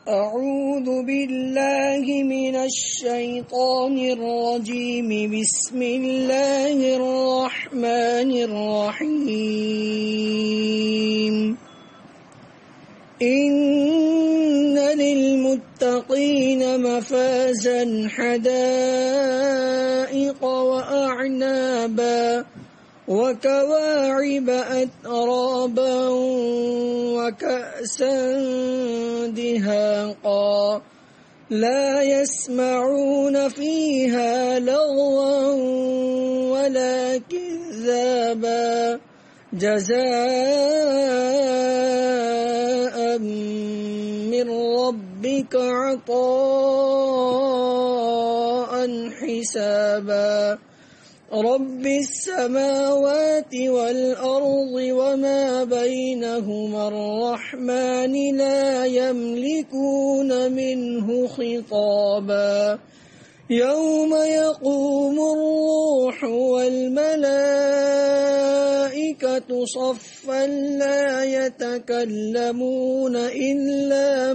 أعوذ بالله من الشيطان الرجيم. بسم الله الرحمن الرحيم. إن للمتقين مفازا حدائق وأعنابا وكواعب أترابا وكأسا دهاقا لا يسمعون فيها لغوا ولا كذابا جزاء من ربك عطاء حسابا. رب السماوات والأرض وما بينهما الرحمن لا يملكون منه خطابا. يوم يقوم الروح والملائكة صفا لا يتكلمون إلا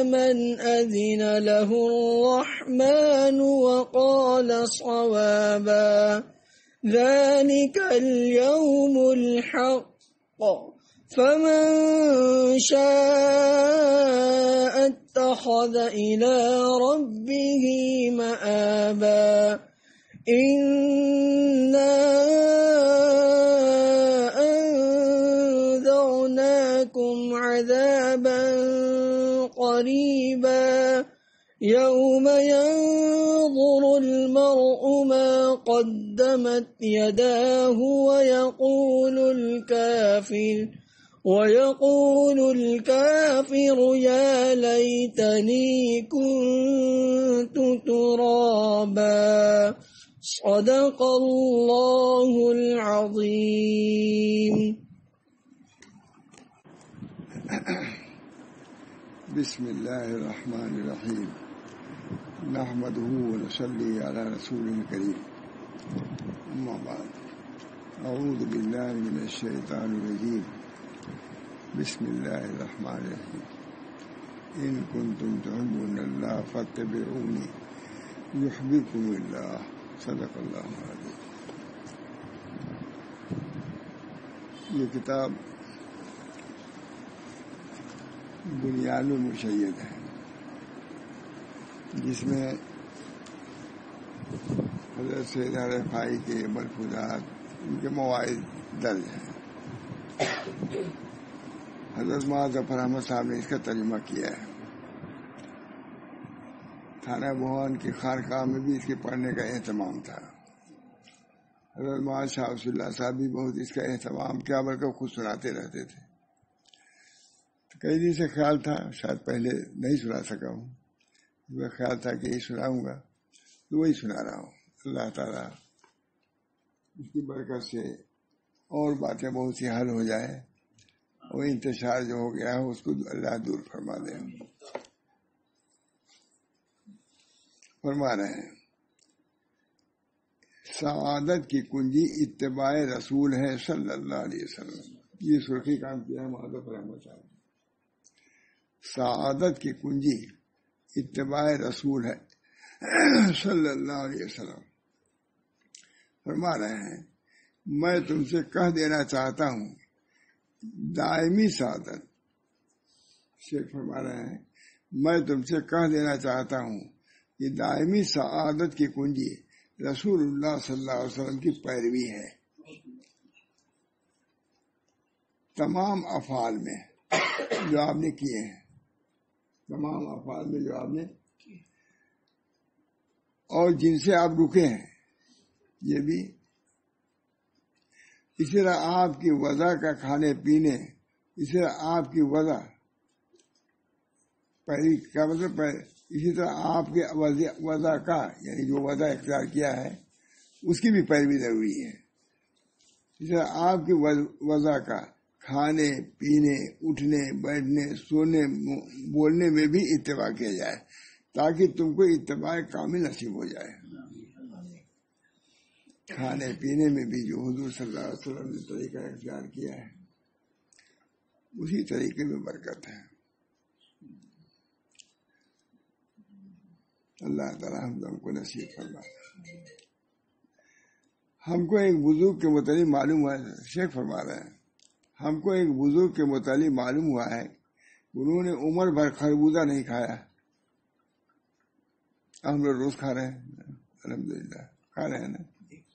من أذن له الرحمن وقال صوابا. ذلك اليوم الحق فمن شاء اتخذ إلى ربه مآبا. إنا أنذرناكم عذابا قريبا يوم ينظر المرء ما قدمت يداه ويقول الكافر يا ليتني كنت ترابا. صدق الله العظيم. بسم الله الرحمن الرحيم. نحمده ونصلي على رسوله الكريم. أما بعد، أعوذ بالله من الشيطان الرجيم. بسم الله الرحمن الرحيم. إن كنتم تحبون الله فاتبعوني يحببكم الله. صدق اللہ العظیم. یہ کتاب بنیان المشید ہے، جس میں حضرت سید رفاعی کے ملفوظات، ان کے مواعظ درج ہیں. حضرت معاذ ظفر احمد صاحب نے اس کا ترجمہ کیا ہے. تھانہ بہوان کی خانقاہ میں بھی اس کے پڑھنے کا اہتمام تھا. حضرت معاذ شاہ رسول اللہ صاحب بھی بہت اس کا اہتمام کیا، بلکہ خود سناتے رہتے تھے. کئی دن سے خیال تھا، شاید پہلے نہیں سنا سکا ہوں، میں خیال تھا کہ یہ سناؤں گا، تو وہی سنا رہا ہوں. اللہ تعالیٰ اس کی برکت سے اور باتیں بہت سی حل ہو جائے، وہ انتشار جو ہو گیا ہے اس کو اللہ دور فرما دے. فرما رہے ہیں سعادت کی کنجی اتباع رسول ہے صلی اللہ علیہ وسلم. یہ سرخی کام کیا ہے معذف رحمت صاحب. سعادت کی کنجی اتباع رسول ہے صلی اللہ علیہ وسلم. فرما رہے ہیں میں تم سے کہہ دینا چاہتا ہوں دائمی سعادت. شیخ فرما رہے ہیں میں تم سے کہہ دینا چاہتا ہوں کہ دائمی سعادت کی کنجی رسول اللہ صلی اللہ علیہ وسلم کی پیروی ہے. تمام افعال میں جو آپ نے کیے ہیں، تمام افعال میں جو آپ نے اور جن سے آپ رکے ہیں، یہ بھی اسی طرح آپ کی وضع کا کھانے پینے، اسی طرح آپ کی وضع پیروی کا مطلب اسی طرح آپ کے وضع کا، یعنی جو وضع اختیار کیا ہے اس کی بھی پیروی ضروری ہے. اسی طرح آپ کی وضع کا کھانے پینے، اٹھنے بیٹھنے، سونے بولنے میں بھی اتباع کیا جائے، تاکہ تم کو اتباع کامل نصیب ہو جائے. کھانے پینے میں بھی جو حضور صلی اللہ علیہ وسلم نے طریقہ اختیار کیا ہے اسی طریقے میں برکت ہے. اللہ تعالیٰ ہم کو نصیب فرمائے. ہم کو ایک بزرگ کے متعلق معلوم ہوا ہے، شیخ فرما رہے ہیں، ہم کو ایک بزرگ کے متعلق معلوم ہوا ہے انہوں نے عمر بھر خربوزہ نہیں کھایا. ہم لوگ روز کھا رہے ہیں، الحمدللہ کھا رہے ہیں نا.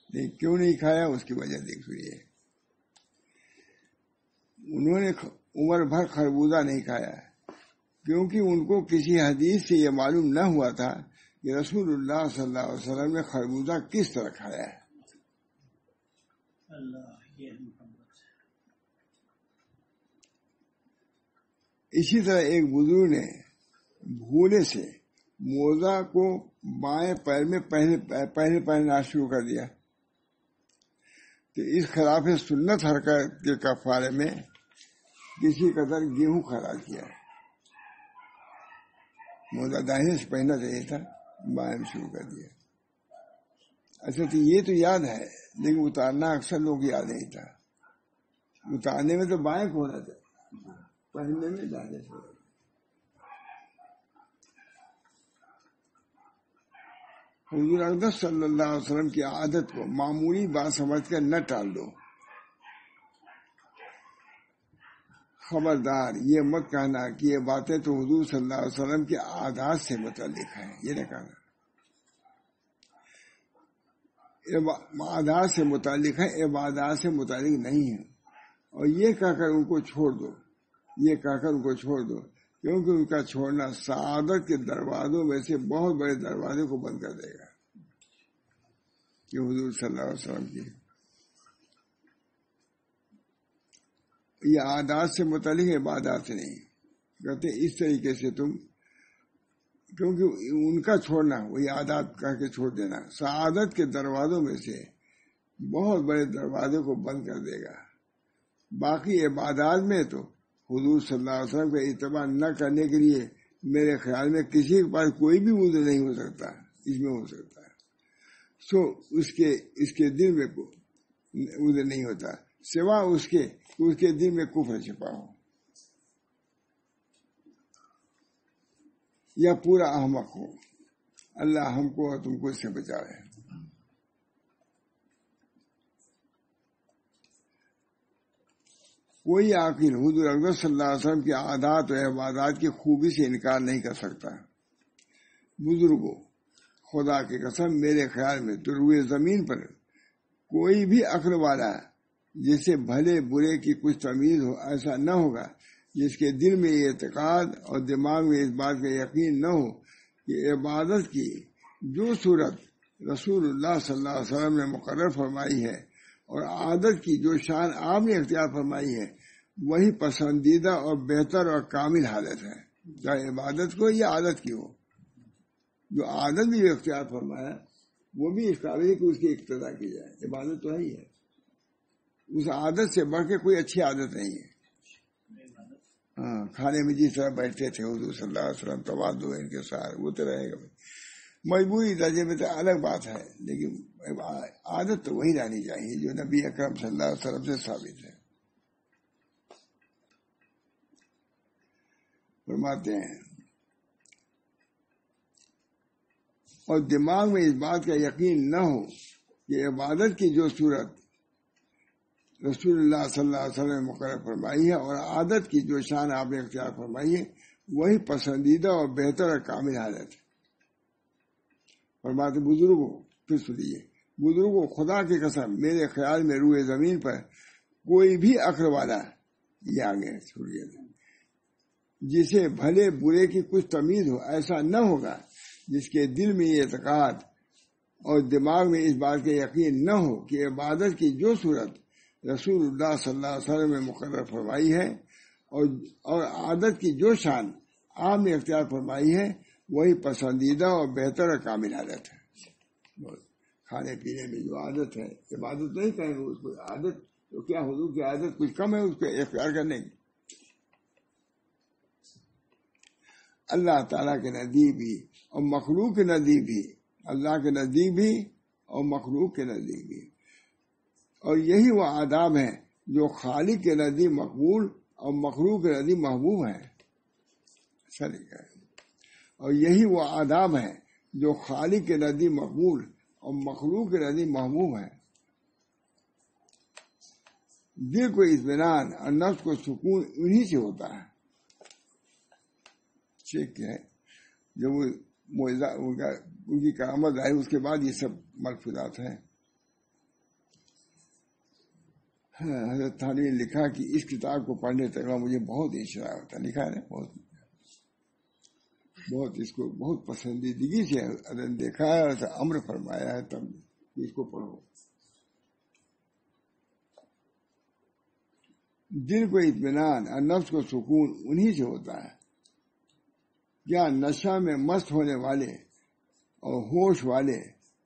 لیکن کیوں نہیں کھایا اس کی وجہ دیکھ سنیے. انہوں نے عمر بھر خربوزہ نہیں کھایا کیونکہ ان کو کسی حدیث سے یہ معلوم نہ ہوا تھا کہ رسول اللہ صلی اللہ علیہ وسلم نے خربوزہ کس طرح کھایا ہے. اسی طرح ایک بزرگ نے بھولے سے موزہ کو بائیں پیر میں پہلے پہننا شروع کر دیا تو اس خلاف سنت حرکت کے کفارے میں کسی قدر گیہوں خراب کیا ہے. موزہ داہنے سے پہننا چاہیے تھا، بائیں میں شروع کر دیا. اچھا تو یہ تو یاد ہے لیکن اتارنا اکثر لوگ یاد نہیں تھا. اتارنے میں تو بائیں کو ہونا تھا، پہننے میں داہنے سے. حضور اقدس صلی اللہ علیہ وسلم کی عادت کو معمولی بات سمجھ کر نہ ٹال دو. خبردار یہ مت کہنا کہ یہ باتیں تو حضور صلی اللہ علیہ وسلم کے عادات سے متعلق ہیں، یہ نہ کہنا. عادات سے متعلق ہے، عبادات سے متعلق نہیں ہے. اور یہ کہہ کر ان کو چھوڑ دو، یہ کہہ کر ان کو چھوڑ دو کیونکہ ان کا چھوڑنا سعادت کے دروازوں میں سے بہت بڑے دروازے کو بند کر دے گا. یہ حضور صلی اللہ علیہ وسلم کی یہ عادات سے متعلق ہے، عبادات سے نہیں. کہتے اس طریقے سے تم، کیونکہ ان کا چھوڑنا وہی عادات کہہ کے چھوڑ دینا سعادت کے دروازوں میں سے بہت بڑے دروازے کو بند کر دے گا. باقی عبادات میں تو حضور صلی اللہ علیہ وسلم کا اتباع نہ کرنے کے لیے میرے خیال میں کسی کے پاس کوئی بھی عذر نہیں ہو سکتا، اس میں ہو سکتا ہے. سو اس کے دل میں عذر نہیں ہوتا سوا اس کے دل میں کفر چھپا ہو یا پورا احمق ہو. اللہ ہم کو اور تم کو اس سے بچائے. کوئی عاقل حضور اقدس صلی اللہ علیہ وسلم کی عادات و عبادات کی خوبی سے انکار نہیں کر سکتا. بزرگوں، خدا کی قسم میرے خیال میں تو روئے زمین پر کوئی بھی عقل والا جسے بھلے برے کی کچھ تمیز ہو ایسا نہ ہوگا جس کے دل میں یہ اعتقاد اور دماغ میں اس بات کا یقین نہ ہو کہ عبادت کی جو صورت رسول اللہ صلی اللہ علیہ وسلم نے مقرر فرمائی ہے اور عادت کی جو شان آپ نے اختیار فرمائی ہے وہی پسندیدہ اور بہتر اور کامل حالت ہے، چاہے عبادت کو یا عادت کی ہو. جو عادت بھی اختیار فرمایا وہ بھی اس قابل ہے کہ اس کی اقتدا کی جائے. عبادت تو ہے ہی ہے، اس عادت سے بڑھ کے کوئی اچھی عادت نہیں ہے. ہاں، کھانے میں جس طرح بیٹھتے تھے حضور صلی اللہ علیہ وسلم تواضع ان کے ساتھ، وہ تو رہے گا. مجبوری درجے میں تو الگ بات ہے لیکن عادت تو وہی رہنی چاہیے جو نبی اکرم صلی اللہ علیہ وسلم سے ثابت ہے. فرماتے ہیں اور دماغ میں اس بات کا یقین نہ ہو کہ عبادت کی جو صورت رسول اللہ صلی اللہ علیہ وسلم نے مقرر فرمائی ہے اور عادت کی جو شان آپ نے اختیار فرمائی ہے وہی پسندیدہ اور بہتر اور کامل حالت ہے. فرماتے بزرگوں، پھر سنیے بزرگوں، خدا کی قسم میرے خیال میں روئے زمین پر کوئی بھی عقل والا یہ آگے چھوڑیے جسے بھلے برے کی کچھ تمیز ہو ایسا نہ ہوگا جس کے دل میں یہ اعتقاد اور دماغ میں اس بات کا یقین نہ ہو کہ عبادت کی جو صورت رسول اللہ صلی اللہ علیہ وسلم نے مقرر فرمائی ہے اور عادت کی جو شان آپ نے اختیار فرمائی ہے وہی پسندیدہ اور بہتر اور کامل حالت ہے. کھانے پینے میں جو عادت ہے عبادت نہیں کہیں گے اس کو عادت تو کیا حضور کی عادت کچھ کم ہے اس کو اختیار کرنے کی. اللہ تعالیٰ کے نزدیک بھی اور مخلوق کے نزدیک بھی، اللہ کے نزدیک بھی اور مخلوق کے نزدیک بھی. اور یہی وہ آداب ہیں جو خالق کے نزدیک مقبول اور مخلوق کے نزدیک محبوب ہیں. اچھا لکھا ہے. اور یہی وہ آداب ہیں جو خالق کے نزدیک مقبول اور مخلوق کے نزدیک محبوب ہیں. دل کو اطمینان اور نفس کو سکون انہی سے ہوتا ہے. ٹھیک ہے. جب وہ معجزہ ان کی کرامت آئی اس کے بعد یہ سب ملفوظات ہیں. حضرت تھانوی نے لکھا کہ اس کتاب کو پڑھنے تک مجھے بہت اشارہ ہوتا. لکھا ہے نا بہت اس کو بہت پسندیدگی سے دیکھا ہے اور امر فرمایا ہے تب اس کو پڑھو. دل کو اطمینان اور نفس کو سکون انہی سے ہوتا ہے. کیا نشہ میں مست ہونے والے اور ہوش والے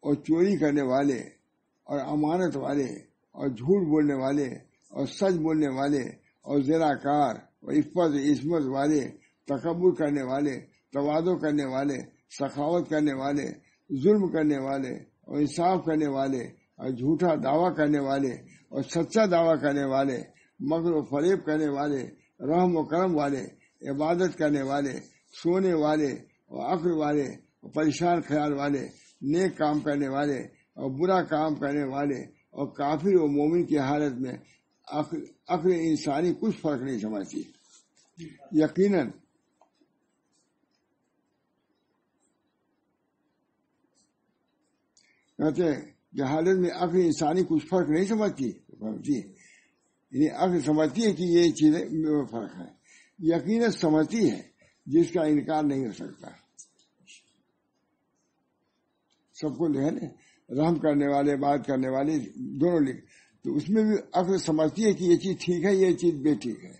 اور چوری کرنے والے اور امانت والے اور جھوٹ بولنے والے اور سچ بولنے والے اور زناکار اور عصمت والے، تکبر کرنے والے، تواضع کرنے والے، سخاوت کرنے والے، ظلم کرنے والے اور انصاف کرنے والے اور جھوٹا دعویٰ کرنے والے اور سچا دعویٰ کرنے والے، مکر و فریب کرنے والے، رحم و کرم والے، عبادت کرنے والے، سونے والے اور عقل والے اور پریشان خیال والے، نیک کام کرنے والے اور برا کام کرنے والے اور کافر و مومن کی حالت میں عقل انسانی کچھ فرق نہیں سمجھتی. یقیناً کہتے ہیں کہ حالت میں عقل انسانی کچھ فرق نہیں سمجھتی. یعنی عقل سمجھتی ہے کہ یہ چیزیں میں فرق ہے. یقیناً سمجھتی ہے جس کا انکار نہیں ہو سکتا. سب کو ہے نا رحم کرنے والے بات کرنے والے دونوں لکھ، تو اس میں بھی عقل سمجھتی ہے کہ یہ چیز ٹھیک ہے یہ چیز بے ٹھیک ہے.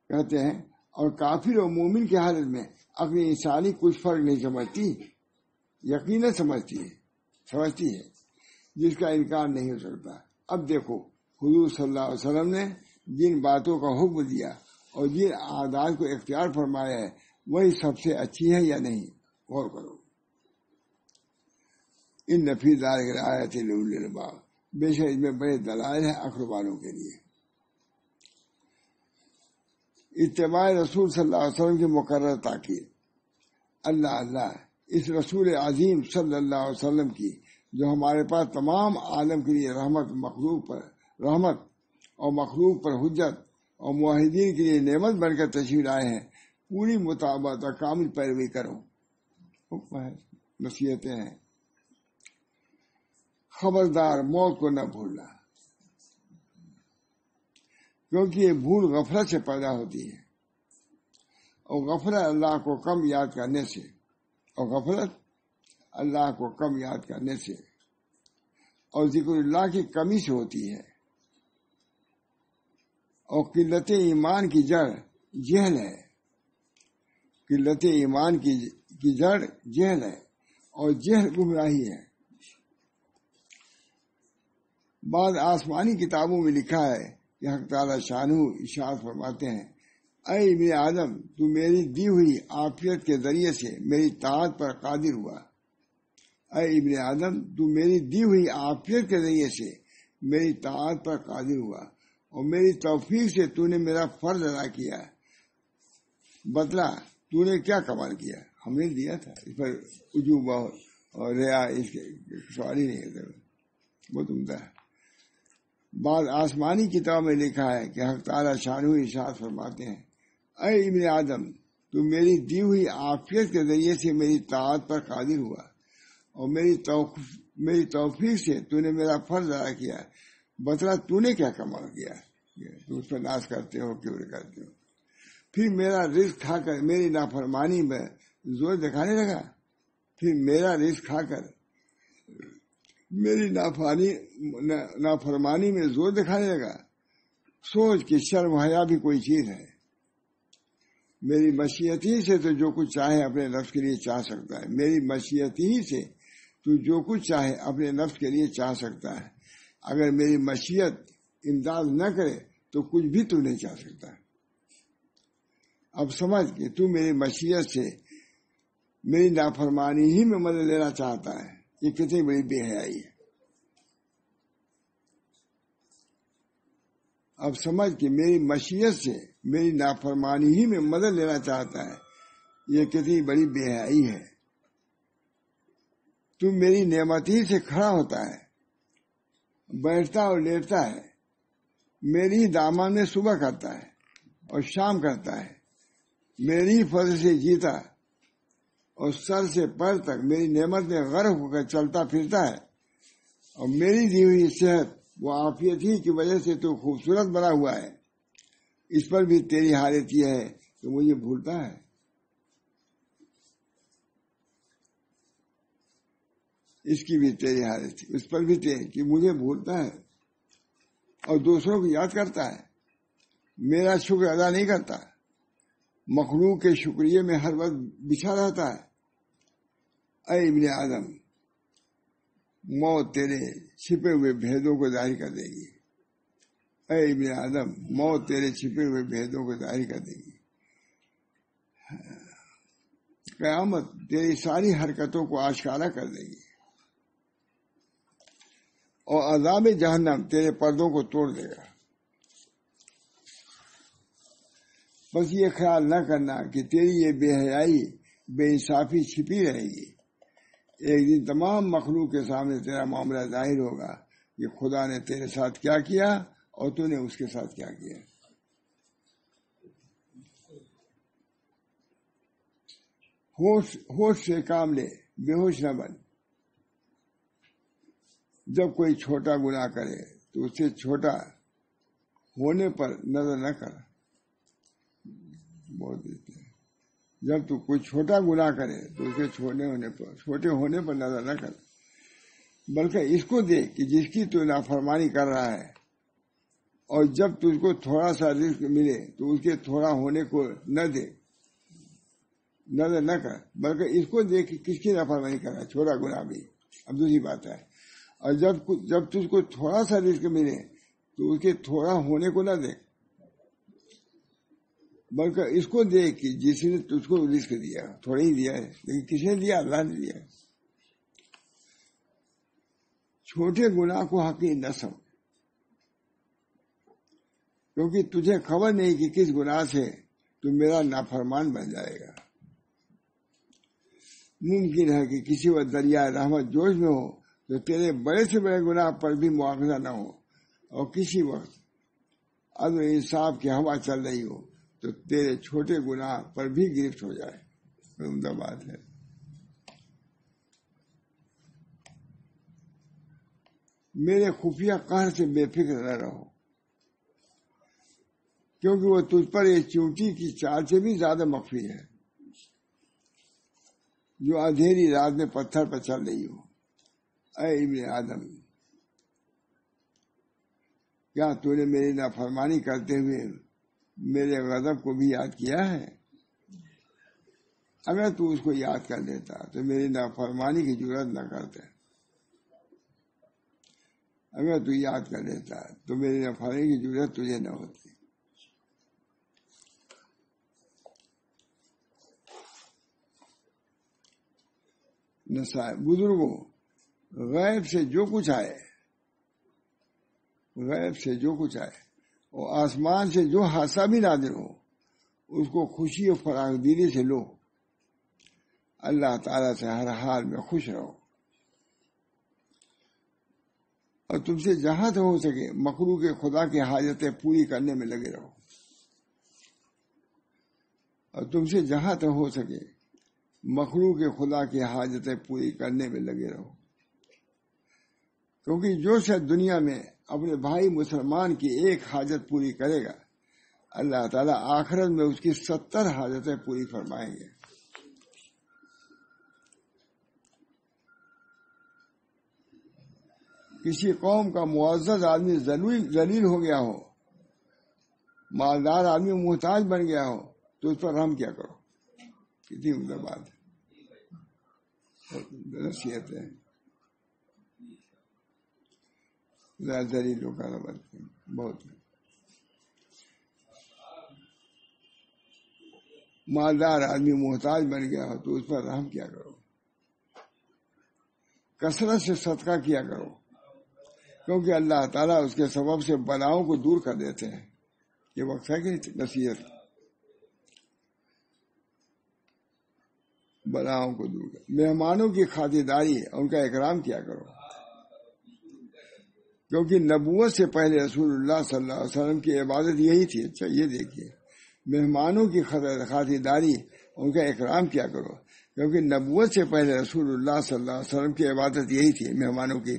کہتے ہیں اور کافر اور مومن کی حالت میں عقل انسانی کچھ فرق نہیں سمجھتی. یقیناً سمجھتی ہے جس کا انکار نہیں ہو سکتا. اب دیکھو حضور صلی اللہ علیہ وسلم نے جن باتوں کا حکم دیا اور جن عادات کو اختیار فرمایا ہے وہی سب سے اچھی ہے یا نہیں. غور کرو. ان نفی دار آیت لأولی الالباب، بے شک اس میں بڑے دلائل ہیں عقل والوں کے لیے. اتباع رسول صلی اللہ علیہ وسلم کی مقرر تاکید. اللہ اس رسول عظیم صلی اللہ علیہ وسلم کی جو ہمارے پاس تمام عالم کے لیے رحمت اور مخلوق پر حجت اور موحدین کے لیے نعمت بن کر تشریف لائے ہیں، پوری مطابقت اور کامل پیروی کرو. نصیحتیں ہیں. خبردار موت کو نہ بھولنا، کیونکہ یہ بھول غفلت سے پیدا ہوتی ہے، اور غفلت اللہ کو کم یاد کرنے سے اور ذکر اللہ کی کمی سے ہوتی ہے. اور قلت ایمان کی جڑ جہل ہے. قلت ایمان کی جڑ جہل ہے اور جہل گمراہی ہے. بعض آسمانی کتابوں میں لکھا ہے کہ حق تعالی شانہ ارشاد فرماتے ہیں، اے ابن آدم تو میری دی ہوئی عافیت کے ذریعے سے میری طاعت پر قادر ہوا. اے ابن آدم تو میری دی ہوئی عافیت کے ذریعے سے میری طاعت پر قادر ہوا اور میری توفیق سے تو نے میرا فرض ادا کیا. بتلا تو نے کیا کمال کیا؟ ہم نے دیا تھا. اس پر عجوبہ اور ریا اس کے سوال ہی نہیں ہے. بہت عمدہ ہے. بعض آسمانی کتاب میں لکھا ہے کہ حق تعالی شانہ ارشاد فرماتے ہیں، اے ابن آدم تو میری دی ہوئی عافیت کے ذریعے سے میری طاعت پر قادر ہوا اور میری توفیق سے تو نے میرا فرض ادا کیا. بتلا تو نے کیا کمال کیا؟ تو اس پر ناز کرتے ہو، کیوں کرتے ہو؟ پھر میرا رزق کھا کر میری نافرمانی میں زور دکھانے لگا. پھر میرا رزق کھا کر میری نافرمانی میں زور دکھانے لگا. سوچ کہ شرم حیا بھی کوئی چیز ہے. میری مشیت ہی سے تو جو کچھ چاہے اپنے نفس کے لیے چاہ سکتا ہے. میری مشیت ہی سے تو جو کچھ چاہے اپنے نفس کے لیے چاہ سکتا ہے. اگر میری مشیت امداد نہ کرے تو کچھ بھی تو نہیں چاہ سکتا. اب سمجھ کہ تو میری مشیت سے میری نافرمانی ہی میں مدد لینا چاہتا ہے، یہ کتنی بڑی بے حیائی ہے۔ اب سمجھ کہ میری مشیت سے میری نافرمانی ہی میں مدد لینا چاہتا ہے، یہ کتنی بڑی بے حیائی ہے۔ تو میری نعمت ہی سے کھڑا ہوتا ہے، بیٹھتا اور لیٹتا ہے، میری دامن میں صبح کرتا ہے اور شام کرتا ہے، میری فضل سے جیتا اور سر سے پیر تک میری نعمت میں غرق ہو کر چلتا پھرتا ہے، اور میری دی ہوئی صحت وہ عافیت ہی کی وجہ سے تو خوبصورت بنا ہوا ہے، اس پر بھی تیری حالت یہ ہے کہ مجھے بھولتا ہے۔ اس کی بھی تیری حالت تھی، اس پر بھی تیری کہ مجھے بھولتا ہے اور دوسروں کو یاد کرتا ہے، میرا شکر ادا نہیں کرتا، مخلوق کے شکریہ میں ہر وقت بچھا رہتا ہے۔ اے ابن آدم، موت تیرے چھپے ہوئے بھیدوں کو ظاہر کر دے گی۔ اے ابن آدم، موت تیرے چھپے ہوئے بھیدوں کو ظاہر کر دے گی۔ قیامت تیری ساری حرکتوں کو آشکارا کر دے گی، اور عذاب جہنم تیرے پردوں کو توڑ دے گا۔ بس یہ خیال نہ کرنا کہ تیری یہ بے حیائی، بے انصافی چھپی رہے گی، ایک دن تمام مخلوق کے سامنے تیرا معاملہ ظاہر ہوگا کہ خدا نے تیرے ساتھ کیا کیا اور تو نے اس کے ساتھ کیا کیا۔ ہوش سے کام لے، بے ہوش نہ بن۔ جب کوئی چھوٹا گناہ کرے تو اسے چھوٹا ہونے پر نظر نہ کر۔ جب تو کوئی چھوٹا گناہ کرے تو اسے چھوٹے ہونے پر نظر نہ کر، بلکہ اس کو دیکھ کہ جس کی تو نافرمانی کر رہا ہے، اور جب تجھ کو تھوڑا سا رزق ملے تو اس کے تھوڑا ہونے کو نظر نہ کر، بلکہ اس کو دیکھ کہ کس کی نافرمانی کر رہا ہے، چھوٹا گناہ بھی۔ اب دوسری بات ہے، اور جب تجھ کو تھوڑا سا رزق ملے تو اس کے تھوڑا ہونے کو نہ دیکھ، بلکہ اس کو دیکھ کہ جس نے تجھ کو رزق دیا، تھوڑا ہی دیا ہے لیکن کس نے دیا؟ اللہ نے دیا۔ چھوٹے گناہ کو حقیر نہ سمجھ، کیونکہ تجھے خبر نہیں کہ کس گناہ سے تو میرا نافرمان بن جائے گا۔ ممکن ہے کہ کسی وقت دریا رحمت جوش میں ہو تو تیرے بڑے سے بڑے گناہ پر بھی مواخذہ نہ ہو، اور کسی وقت عدل انصاف کی ہوا چل رہی ہو تو تیرے چھوٹے گناہ پر بھی گرفت ہو جائے۔ عمدہ بات ہے۔ میرے خفیہ قہر سے بے فکر نہ رہو، کیونکہ وہ تجھ پر ایک چیونٹی کی چال سے بھی زیادہ مخفی ہے جو اندھیری رات میں پتھر پر چل رہی ہو۔ اے ابن آدم، کیا تو نے میری نافرمانی کرتے ہوئے میرے غضب کو بھی یاد کیا ہے؟ اگر تو اس کو یاد کر لیتا تو میری نافرمانی کی جرات نہ کرتے۔ اگر تو یاد کر لیتا تو میری نافرمانی کی جرات تجھے نہ ہوتی۔ بزرگوں، غیب سے جو کچھ آئے اور آسمان سے جو حادثہ بھی نازل ہو، اس کو خوشی اور فراغ دلی سے لو۔ اللہ تعالیٰ سے ہر حال میں خوش رہو، اور تم سے جہاں تک ہو سکے مخلوق خدا کی حاجتیں پوری کرنے میں لگے رہو، اور تم سے جہاں تک ہو سکے مخلوق خدا کی حاجتیں پوری کرنے میں لگے رہو، کیونکہ جو شخص دنیا میں اپنے بھائی مسلمان کی ایک حاجت پوری کرے گا، اللہ تعالیٰ آخرت میں اس کی 70 حاجتیں پوری فرمائیں گے۔ کسی قوم کا معزز آدمی ذلیل ہو گیا ہو، مالدار آدمی محتاج بن گیا ہو، تو اس پر رحم کیا کرو۔ کتنی عمدہ بات ہے، نصیحت ہے۔ ذلیلوں کا بہت مالدار آدمی محتاج بن گیا ہو تو اس پر رحم کیا کرو، کثرت سے صدقہ کیا کرو، کیونکہ اللہ تعالیٰ اس کے سبب سے بلاؤں کو دور کر دیتے ہیں۔ یہ وقت ہے کہ نصیحت، بلاؤں کو دور کر، مہمانوں کی خاطرداری ان کا اکرام کیا کرو، کیونکہ نبوت سے پہلے رسول اللہ صلی اللہ علیہ وسلم کی عبادت یہی تھی۔ اچھا یہ دیکھیے، مہمانوں کی خاطرداری ان کا اکرام کیا کرو، کیونکہ نبوت سے پہلے رسول اللہ صلی اللہ علیہ وسلم کی عبادت یہی تھی، مہمانوں کی،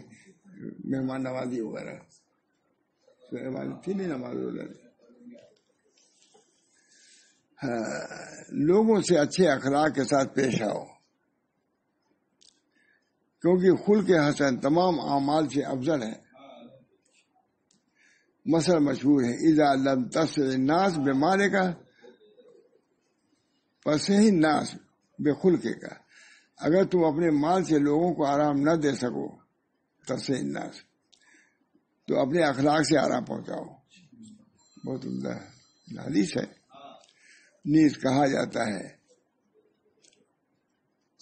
مہمان نوازی وغیرہ عبادت تھی نہیں، نماز وغیرہ۔ لوگوں سے اچھے اخلاق کے ساتھ پیش آؤ، کیونکہ خلق حسن تمام اعمال سے افضل ہے۔ مثل مشہور ہے، اذا لم تسع الناس بمالک فسع الناس بخلق کا، اگر تم اپنے مال سے لوگوں کو آرام نہ دے سکو، تسع الناس، تو اپنے اخلاق سے آرام پہنچاؤ۔ بہت عمدہ حدیث ہے۔ نیز کہا جاتا ہے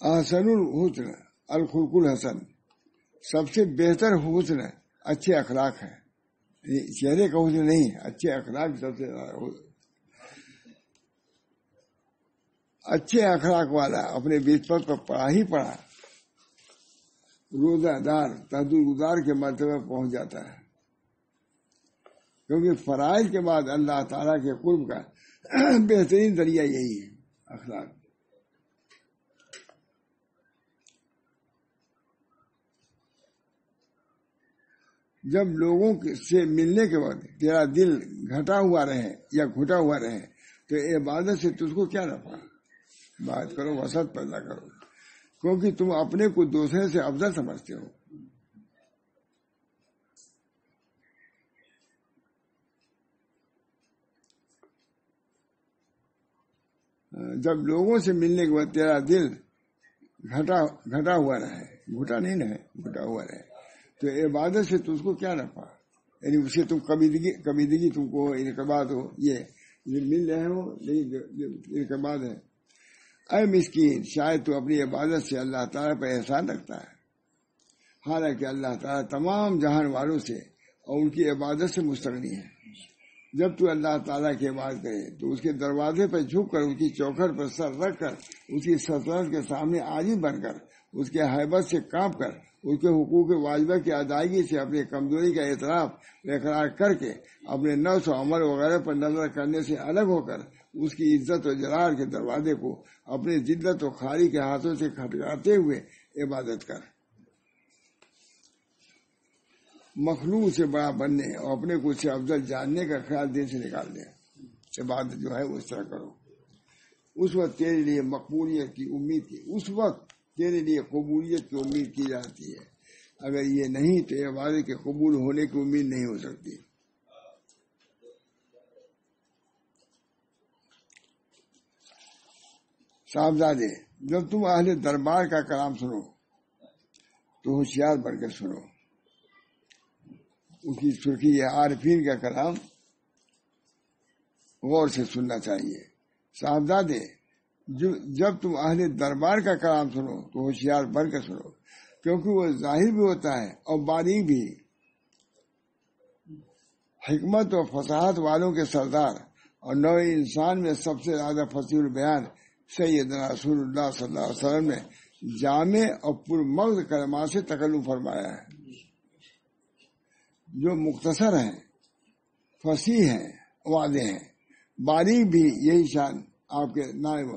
احسن الحسن الخلق الحسن، سب سے بہتر حسن اچھے اخلاق ہے، چہرے کا حسن نہیں، اچھے اخلاق سب سے اچھے اخلاق والا اپنے بسمت پر پڑھا ہی پڑھا روزہ دار تہجد گزار کے مرتبہ پہنچ جاتا ہے، کیونکہ فرائض کے بعد اللہ تعالیٰ کے قرب کا بہترین ذریعہ یہی ہے، اخلاق۔ جب لوگوں سے ملنے کے بعد تیرا دل گھٹا ہوا رہے یا گھٹا ہوا رہے تو عبادت سے تجھ کو کیا نفع؟ بات کرو، وسط پیدا کرو، کیونکہ تم اپنے کو دوسرے سے افضل سمجھتے ہو۔ جب لوگوں سے ملنے کے بعد تیرا دل گھٹا ہوا رہے، گھٹا نہیں رہے، گھٹا ہوا رہے تو عبادت سے تجھ کو کیا نفع؟ یعنی اسے تم کبیدگی تم کو انقباض ہو، یہ مل رہے ہو لیکن انقباض ہے۔ اے مسکین، شاید تو اپنی عبادت سے اللہ تعالیٰ پر احسان رکھتا ہے، حالانکہ اللہ تعالیٰ تمام جہان والوں سے اور ان کی عبادت سے مستغنی ہے۔ جب تو اللہ تعالیٰ کی عبادت کرے تو اس کے دروازے پر جھک کر، اس کی چوکھٹ پر سر رکھ کر، اس کی سلطنت کے سامنے عاجز بن کر، اس کے ہیبت سے کانپ کر، اس کے حقوق واجبہ کی ادائیگی سے اپنی کمزوری کا اعتراف اقرار کر کے، اپنے نفس و عمل وغیرہ پر نظر کرنے سے الگ ہو کر، اس کی عزت و جلال کے دروازے کو اپنی ذلت و خواری کے ہاتھوں سے کھٹکاتے ہوئے عبادت کر۔ مخلوق سے بڑا بننے اور اپنے کو سے افضل جاننے کا خیال دل سے نکال دے، عبادت جو ہے وہ اس طرح کرو۔ اس وقت تیرے لیے مقبولیت کی امید کی، اس وقت تیرے لیے قبولیت کی امید کی جاتی ہے، اگر یہ نہیں تو عبادت کے قبول ہونے کی امید نہیں ہو سکتی۔ صاحبزادے، جب تم اہل دربار کا کلام سنو تو ہوشیار بن کر سنو، اس کی سرخی ہے، عارفین کا کلام غور سے سننا چاہیے۔ صاحبزادے، جب تم اہل دربار کا کلام سنو تو ہوشیار بن کر سنو، کیونکہ وہ ظاہر بھی ہوتا ہے اور باریک بھی۔ حکمت و فصاحت والوں کے سردار اور نوع انسان میں سب سے زیادہ فصیح البیان سیدنا رسول اللہ صلی اللہ علیہ وسلم نے جامع اور پرمغز کلمات سے تکلم فرمایا ہے، جو مختصر ہیں، فصیح ہیں، واضح ہیں، باریک بھی۔ یہی شان آپ کے نائب،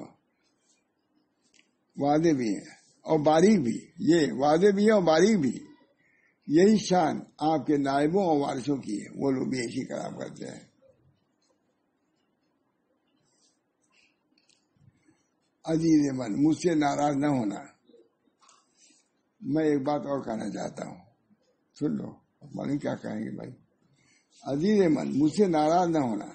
واضح بھی ہیں اور باریک بھی، یہ واضح بھی ہے اور باریک بھی، یہی شان آپ کے نائبوں اور وارثوں کی ہے، وہ لوگ بھی ایسی کلام کرتے ہیں۔ عزیز من، مجھ سے ناراض نہ ہونا، میں ایک بات اور کہنا چاہتا ہوں، سن لو، معلوم کیا کہیں گے بھائی۔ عزیز من، مجھ سے ناراض نہ ہونا،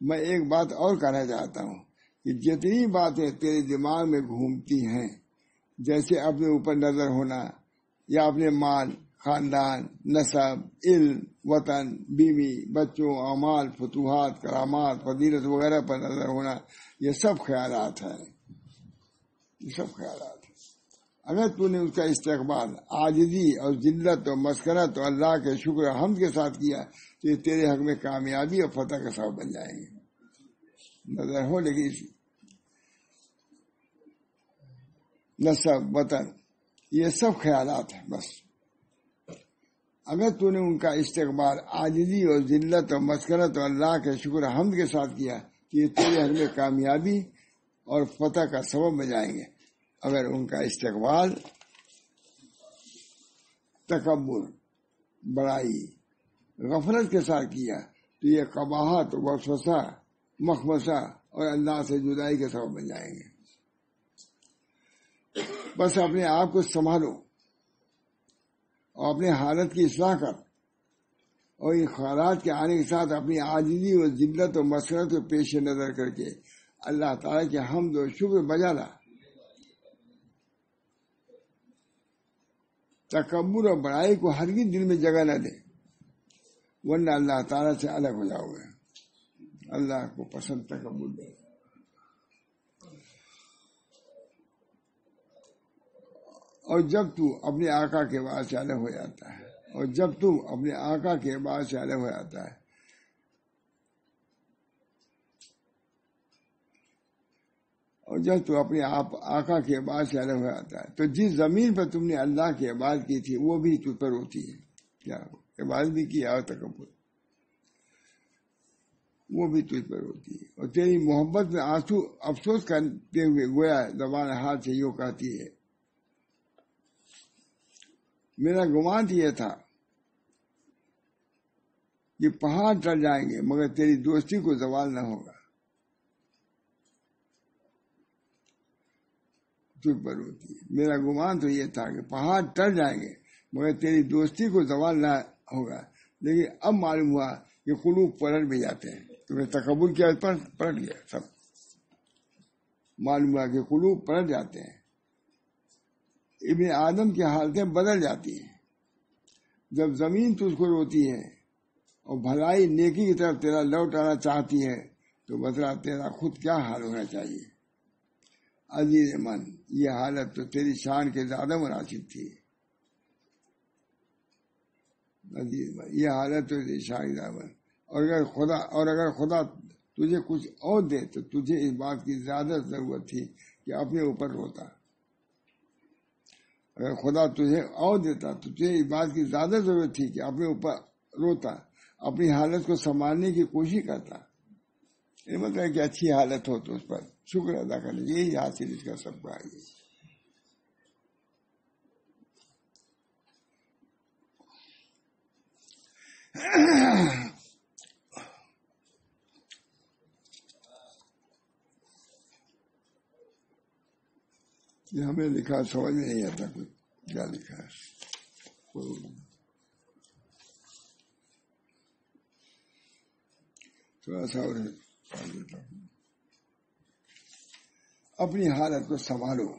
میں ایک بات اور کہنا چاہتا ہوں کہ جتنی باتیں تیرے دماغ میں گھومتی ہیں، جیسے اپنے اوپر نظر ہونا یا اپنے مال خاندان، نسب، علم، وطن، بیوی، بچوں، اعمال، فتوحات، کرامات، فضیلت وغیرہ پر نظر ہونا، یہ سب خیالات ہیں، یہ سب خیالات ہیں۔ اگر تو نے اس کا استقبال عاجزی اور ذلت اور مسکنت اور اللہ کے شکر و حمد کے ساتھ کیا تو یہ تیرے حق میں کامیابی اور فتح کا سبب بن جائیں گے۔ نظر ہو لیکن نسب، وطن، یہ سب خیالات ہیں بس۔ اگر تو نے ان کا استقبال عاجزی اور ذلت اور مسکنت اور اللہ کے شکر و حمد کے ساتھ کیا تو یہ تیرے حق میں کامیابی اور فتح کا سبب بن جائیں گے۔ اگر ان کا استقبال تکبر، بڑائی، غفلت کے ساتھ کیا تو یہ قباحت، وسوسہ، مخمصہ اور اللہ سے جدائی کے سبب بن جائیں گے۔ بس اپنے آپ کو سنبھالو اور اپنے حالت کی اصلاح کر، اور ان خیالات کے آنے کے ساتھ اپنی عاجزی اور ذلت اور مسکنت کو پیش نظر کر کے اللہ تعالیٰ کے حمد و شکر بجا لا۔ تکبر اور بڑائی کو ہرگز دل میں جگہ نہ دے، ورنہ اللہ تعالیٰ سے الگ ہو جاؤ گے۔ اللہ کو پسند تکبر دے۔ اور جب تو اپنے آقا کے بعد سے الگ ہو جاتا ہے، اور جب تو اپنے آقا کے بعد سے الگ ہو جاتا ہے، اور جب تو اپنے آقا کے بعد سے الگ ہو جاتا ہے تو جس زمین پر تم نے اللہ کی عبادت کی تھی وہ بھی تجھ پر ہوتی ہے۔ کیا عبادت بھی کی اور تکبر، وہ بھی تجھ پر ہوتی ہے۔ اور تیری محبت میں آنسو افسوس کرتے ہوئے گویا زبان ہاتھ سے یوں کہتی ہے، میرا گمان یہ تھا کہ پہاڑ ٹل جائیں گے مگر تیری دوستی کو زوال نہ ہوگا۔ تجھ پر ہوتی ہے۔ میرا گمان تو یہ تھا کہ پہاڑ ٹل جائیں گے مگر تیری دوستی کو زوال نہ ہوگا، لیکن اب معلوم ہوا کہ قلوب پلٹ بھی جاتے ہیں۔ تمہیں تکبر کیا پلٹ گیا، سب معلوم ہوا کہ قلوب پلٹ جاتے ہیں، ابن آدم کی حالتیں بدل جاتی ہیں۔ جب زمین تجھ کو روتی ہے اور بھلائی نیکی کی طرف تیرا لوٹ آنا چاہتی ہے تو بتلا تیرا خود کیا حال ہونا چاہیے۔ عزیز من، یہ حالت تو تیری شان کے زیادہ مناسب تھی۔ عزیز من، یہ حالت تو تیری شان کے زیادہ مناسب، اور اگر خدا تجھے کچھ اور دے تو تجھے اس بات کی زیادہ ضرورت تھی کہ اپنے اوپر روتا۔ اگر خدا تجھے اور دیتا تو تجھے اس بات کی زیادہ ضرورت تھی کہ اپنے اوپر روتا، اپنی حالت کو سنبھالنے کی کوشش کرتا۔ یہ مطلب ہے کہ اچھی حالت ہو تو اس پر شکر ادا کرنے، یہی حاصل اس کا سب کا ہے۔ یہ ہمیں لکھا سمجھ میں نہیں آتا کچھ کیا لکھا ہے۔ تھوڑا سا اور اپنی حالت کو سنبھالو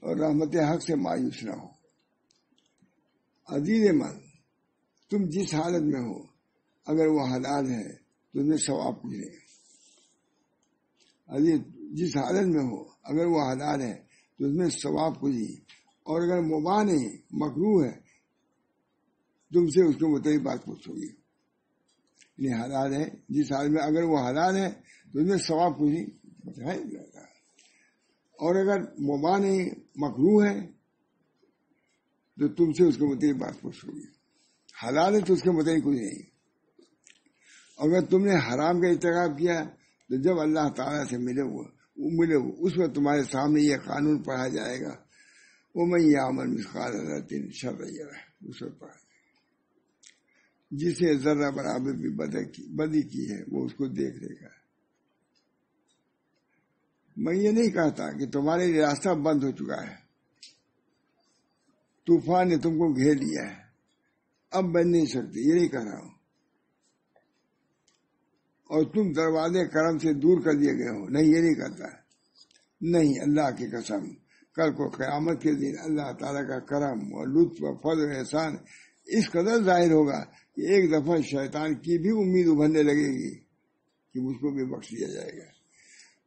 اور رحمت حق سے مایوس نہ ہو۔ عزیز من، تم جس حالت میں ہو اگر وہ حلال ہے تو تمہیں ثواب ملے گا۔ عزیز، جس حالت میں ہو اگر وہ حلال ہے تو اس میں ثواب کچھ، اور اگر مباح نہیں، مکروہ ہے، تم سے اس کے متعلق بات پوچھو گی۔ یہ حلال ہے، جس حال میں اگر وہ حلال ہے تو اس میں ثواب کچھ نہیں ہے، اور اگر مباح نہیں، مکروہ ہے، تو تم سے اس کے متعلق بات پوچھو گی۔ حلال ہے تو اس کے متعلق کچھ نہیں۔ اگر تم نے حرام کا ارتکاب کیا تو جب اللہ تعالیٰ سے ملے وہ اس وقت تمہارے سامنے یہ قانون پڑھا جائے گا، وَمَن يَعْمَلْ مِثْقَالَ ذَرَّةٍ شَرًّا يَرَهُ، اس وقت پڑھا جائے گا۔ جسے ذرہ برابر بھی بدی کی ہے وہ اس کو دیکھ لے گا۔ میں یہ نہیں کہتا کہ تمہارے لیے راستہ بند ہو چکا ہے، طوفان نے تم کو گھیر لیا ہے، اب بن نہیں سکتے، یہ نہیں کہہ رہا ہوں، اور تم دروازے کرم سے دور کر دیے گئے ہو، نہیں، یہ نہیں کہتا۔ نہیں، اللہ کی قسم، کل کو قیامت کے دن اللہ تعالیٰ کا کرم اور لطف و فضل و احسان اس قدر ظاہر ہوگا کہ ایک دفعہ شیطان کی بھی امید ابھرنے لگے گی کہ مجھ کو بھی بخش دیا جائے گا.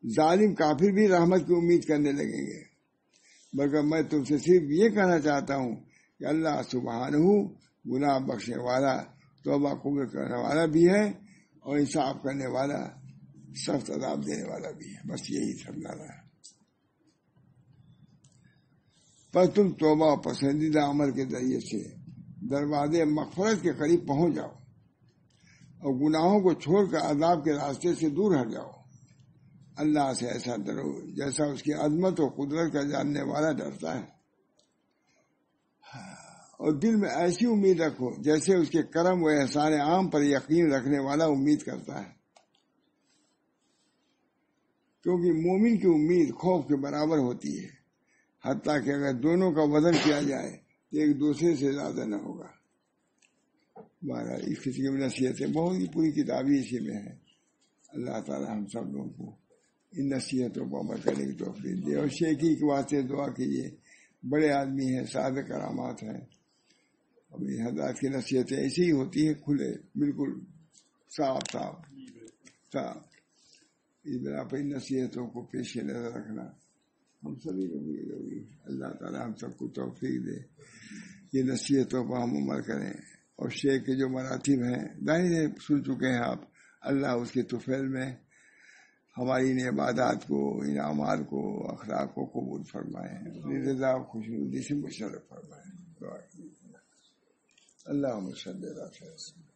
ظالم کافر بھی رحمت کی امید کرنے لگیں گے. بلکہ میں تم سے صرف یہ کہنا چاہتا ہوں کہ اللہ سبحانہ گناہ بخشنے والا، توبہ قبول کرنے والا بھی ہے اور انصاف کرنے والا، سخت عذاب دینے والا بھی ہے. بس یہی سمجھانا ہے. پر تم توبہ اور پسندیدہ عمل کے ذریعے سے دروازے مغفرت کے قریب پہنچ جاؤ اور گناہوں کو چھوڑ کر عذاب کے راستے سے دور ہٹ جاؤ. اللہ سے ایسا ڈرو جیسا اس کی عظمت و قدرت کا جاننے والا ڈرتا ہے، اور دل میں ایسی امید رکھو جیسے اس کے کرم و احسان عام پر یقین رکھنے والا امید کرتا ہے. کیونکہ مومن کی امید خوف کے برابر ہوتی ہے، حتیٰ کہ اگر دونوں کا وزن کیا جائے تو ایک دوسرے سے زیادہ نہ ہوگا. ہمارا اس قسم کی نصیحتیں بہت ہی پوری کتابی اسی میں ہے. اللہ تعالی ہم سب لوگوں کو ان نصیحتوں کو عمل کرنے کی توفیق دے. اور شیخی کے واسطے دعا کیجیے، بڑے آدمی ہیں، صاحب کرامات ہیں. ابھی حضرات کی نصیحتیں ایسی ہی ہوتی ہیں، کھلے بالکل صاف صاف صاف. اس بنا پر ان نصیحتوں کو پیش نظر رکھنا ہم سبھی کو بھی ضروری ہے. اللہ تعالی ہم سب کو توفیق دے یہ نصیحتوں پر ہم عمل کریں. اور شیخ کے جو مراتب ہیں ظاہر ہے سن چکے ہیں آپ. اللہ اس کے طفیل میں ہماری ان عبادات کو، ان اعمال کو، اخلاق کو قبول فرمائے، اپنی رضا و خوشنودی سے مشرف فرمائے. دعا کیجیے. اللہم صلی علی سیدنا.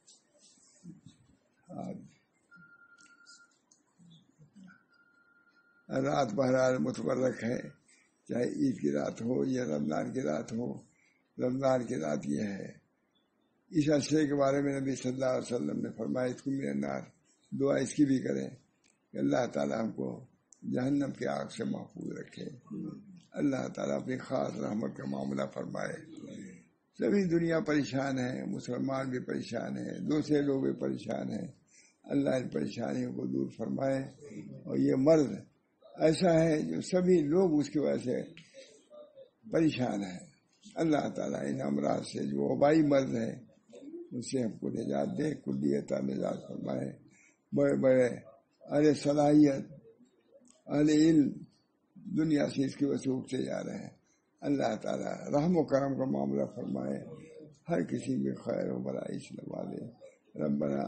رات بہرحال متبرک ہے، چاہے عید کی رات ہو یا رمضان کی رات ہو. رمضان کی رات یہ ہے، اس عشرے کے بارے میں نبی صلی اللہ علیہ وسلم نے فرمایا اس کو من النار. دعا اس کی بھی کریں کہ اللہ تعالیٰ ہم کو جہنم کی آگ سے محفوظ رکھے. اللہ تعالیٰ اپنی خاص رحمت کا معاملہ فرمائے. سبھی دنیا پریشان ہے، مسلمان بھی پریشان ہے، دوسرے لوگ بھی پریشان ہیں. اللہ ان پریشانیوں کو دور فرمائے. اور یہ مرض ایسا ہے جو سبھی لوگ اس کی وجہ سے پریشان ہیں. اللہ تعالیٰ ان امراض سے جو وبائی مرض ہے اس سے ہم کو نجات دے، کلیت نجات فرمائے. بڑے بڑے اہل صلاحیت، اہل علم دنیا سے اس کی وجہ سے اٹھتے جا رہے ہیں. اللہ تعالیٰ رحم و کرم کا معاملہ فرمائے، ہر کسی میں خیر و بھلائی سے نوازے. ربنا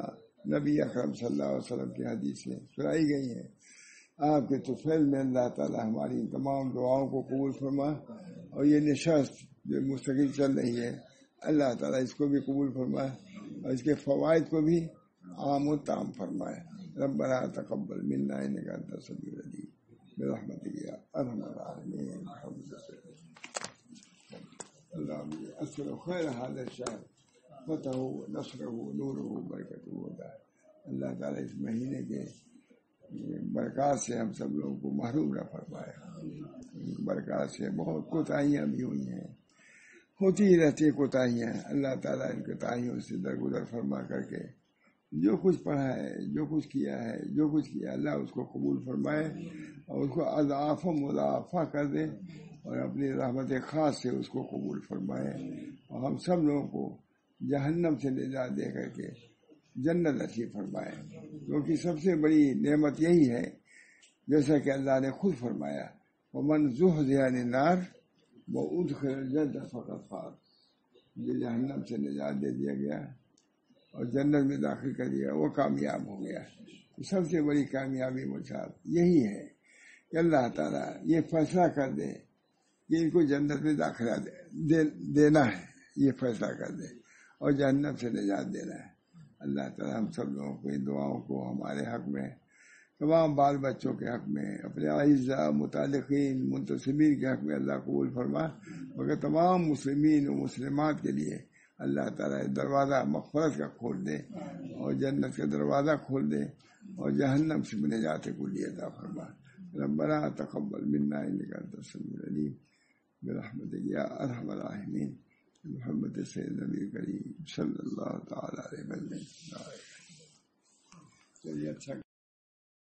نبی اکرم صلی اللہ علیہ وسلم کی حدیثیں سنائی گئی ہیں. آپ کے طفیل میں اللہ تعالیٰ ہماری تمام دعاؤں کو قبول فرما. اور یہ نشست جو مستقل چل رہی ہے اللہ تعالیٰ اس کو بھی قبول فرمائے اور اس کے فوائد کو بھی عام و تام فرمائے. ربنا تقبل منا انک انت السمیع العلیم برحمتک یا ارحم الراحمین. اللهم اسأل خیر هذا الشهر فتحه نصره نوره برکته ودا. اللہ تعالیٰ اس مہینے کے برکات سے ہم سب لوگوں کو محروم نہ فرمائے. برکات سے بہت کوتاہیاں بھی ہوئی ہیں، ہوتی ہی رہتی کوتاہیاں. اللہ تعالیٰ ان کوتاہیوں سے درگزر فرما کر کے جو کچھ پڑھا ہے، جو کچھ کیا ہے، جو کچھ کیا اللہ اس کو قبول فرمائے اور اس کو اضعاف و مضاعفہ کر دے اور اپنی رحمت خاص سے اس کو قبول فرمائے. اور ہم سب لوگوں کو جہنم سے نجات دے کر کے جنت نصیب فرمائے. کیونکہ سب سے بڑی نعمت یہی ہے جیسا کہ اللہ نے خود فرمایا وَمَنْ زُحْزِحَ عَنِ النَّارِ وَأُدْخِلَ الْجَنَّةَ فَقَدْ فَازَ. جو جہنم سے نجات دے دیا گیا اور جنت میں داخل کر دیا وہ کامیاب ہو گیا. سب سے بڑی کامیابی مجھے یہی ہے کہ اللہ تعالیٰ یہ فیصلہ کر دے کہ ان کو جنت میں داخلہ دینا ہے، یہ فیصلہ کر دے اور جہنم سے نجات دینا ہے. اللہ تعالیٰ ہم سب لوگوں کو ان دعاؤں کو ہمارے حق میں، تمام بال بچوں کے حق میں، اپنے اعزاء متعلقین منتسبین کے حق میں اللہ قبول فرما. مگر تمام مسلمین و مسلمات کے لیے اللہ تعالیٰ دروازہ مغفرت کا کھول دے اور جنت کا دروازہ کھول دے اور جہنم سے نجات کو لیے عطا فرما. ربنا تقبل منا انک انت السمیع العلیم برحمتک یا ارحم الراحمین. محمد سید نبی کریم صلی اللہ تعالی علیہ وسلم. چلیے اچھا